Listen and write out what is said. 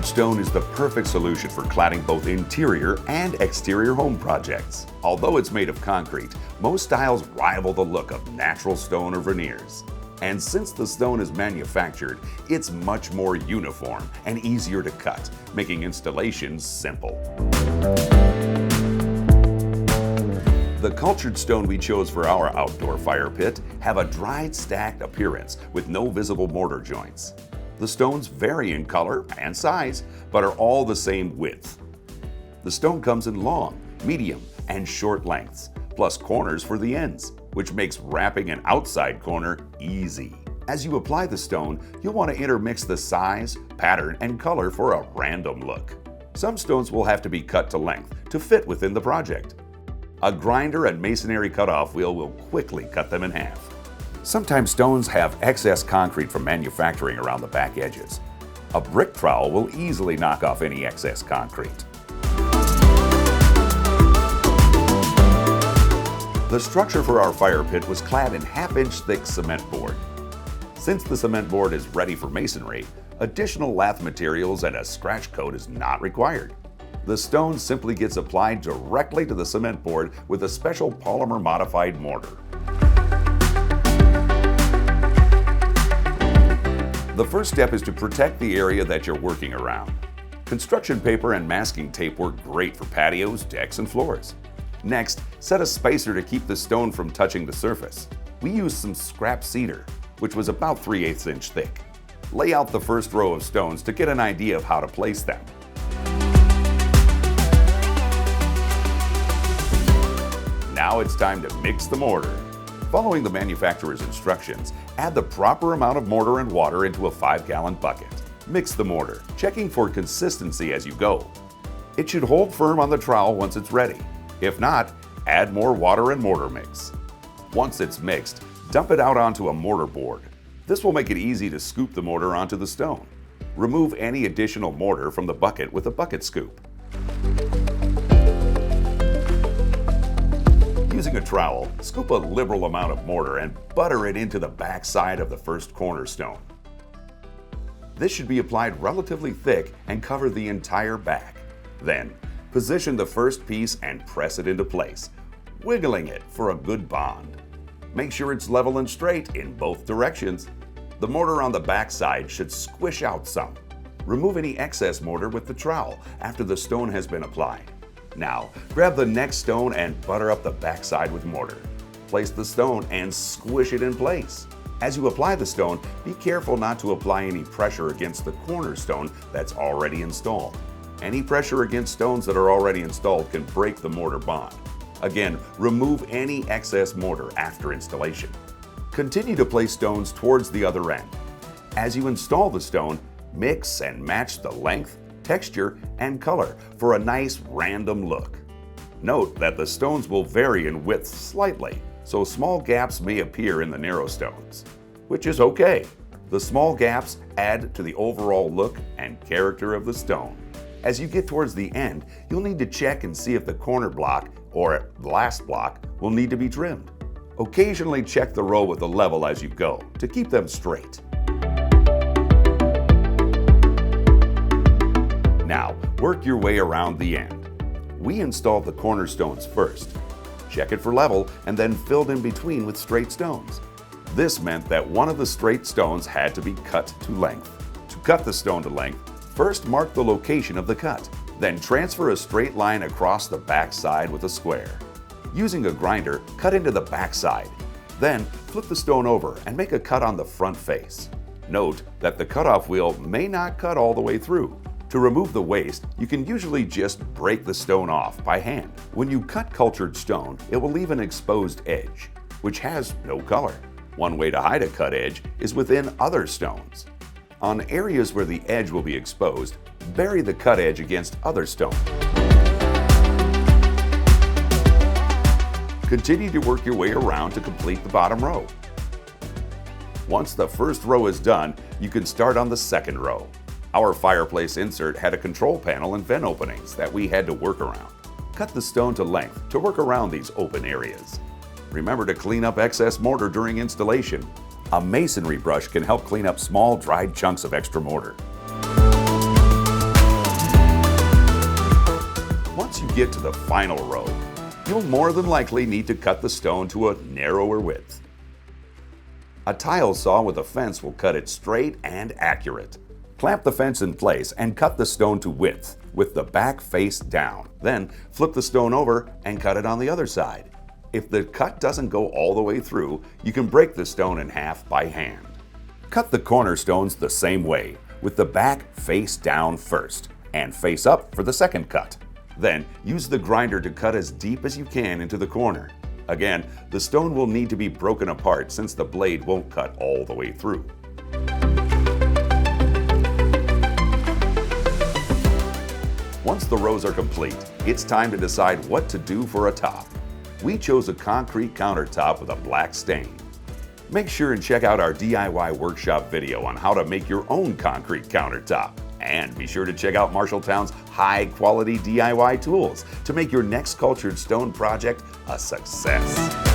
stone is the perfect solution for cladding both interior and exterior home projects. Although it's made of concrete, most styles rival the look of natural stone or veneers. And since the stone is manufactured, it's much more uniform and easier to cut, making installations simple. The cultured stone we chose for our outdoor fire pit have a dried stacked appearance with no visible mortar joints. The stones vary in color and size, but are all the same width. The stone comes in long, medium, and short lengths, plus corners for the ends, which makes wrapping an outside corner easy. As you apply the stone, you'll want to intermix the size, pattern, and color for a random look. Some stones will have to be cut to length to fit within the project. A grinder and masonry cutoff wheel will quickly cut them in half. Sometimes stones have excess concrete from manufacturing around the back edges. A brick trowel will easily knock off any excess concrete. The structure for our fire pit was clad in half-inch thick cement board. Since the cement board is ready for masonry, additional lath materials and a scratch coat is not required. The stone simply gets applied directly to the cement board with a special polymer-modified mortar. The first step is to protect the area that you're working around. Construction paper and masking tape work great for patios, decks, and floors. Next, set a spacer to keep the stone from touching the surface. We used some scrap cedar, which was about 3/8 inch thick. Lay out the first row of stones to get an idea of how to place them. Now it's time to mix the mortar. Following the manufacturer's instructions, add the proper amount of mortar and water into a 5-gallon bucket. Mix the mortar, checking for consistency as you go. It should hold firm on the trowel once it's ready. If not, add more water and mortar mix. Once it's mixed, dump it out onto a mortar board. This will make it easy to scoop the mortar onto the stone. Remove any additional mortar from the bucket with a bucket scoop. Using a trowel, scoop a liberal amount of mortar and butter it into the back side of the first cornerstone. This should be applied relatively thick and cover the entire back. Then, position the first piece and press it into place, wiggling it for a good bond. Make sure it's level and straight in both directions. The mortar on the back side should squish out some. Remove any excess mortar with the trowel after the stone has been applied. Now, grab the next stone and butter up the backside with mortar. Place the stone and squish it in place. As you apply the stone, be careful not to apply any pressure against the cornerstone that's already installed. Any pressure against stones that are already installed can break the mortar bond. Again, remove any excess mortar after installation. Continue to place stones towards the other end. As you install the stone, mix and match the length, texture, and color for a nice random look. Note that the stones will vary in width slightly, so small gaps may appear in the narrow stones, which is okay. The small gaps add to the overall look and character of the stone. As you get towards the end, you'll need to check and see if the corner block or last block will need to be trimmed. Occasionally check the row with the level as you go to keep them straight. Now, work your way around the end. We installed the cornerstones first. Check it for level and then filled in between with straight stones. This meant that one of the straight stones had to be cut to length. To cut the stone to length, first mark the location of the cut, then transfer a straight line across the back side with a square. Using a grinder, cut into the back side. Then, flip the stone over and make a cut on the front face. Note that the cutoff wheel may not cut all the way through. To remove the waste, you can usually just break the stone off by hand. When you cut cultured stone, it will leave an exposed edge, which has no color. One way to hide a cut edge is within other stones. On areas where the edge will be exposed, bury the cut edge against other stone. Continue to work your way around to complete the bottom row. Once the first row is done, you can start on the second row. Our fireplace insert had a control panel and vent openings that we had to work around. Cut the stone to length to work around these open areas. Remember to clean up excess mortar during installation. A masonry brush can help clean up small dried chunks of extra mortar. get to the final row, you'll more than likely need to cut the stone to a narrower width. A tile saw with a fence will cut it straight and accurate. Clamp the fence in place and cut the stone to width with the back face down. Then flip the stone over and cut it on the other side. If the cut doesn't go all the way through, you can break the stone in half by hand. Cut the cornerstones the same way, with the back face down first and face up for the second cut. Then use the grinder to cut as deep as you can into the corner. Again, the stone will need to be broken apart since the blade won't cut all the way through. Once the rows are complete, it's time to decide what to do for a top. We chose a concrete countertop with a black stain. Make sure and check out our DIY workshop video on how to make your own concrete countertop. And be sure to check out Marshalltown's high-quality DIY tools to make your next sculptured stone project a success.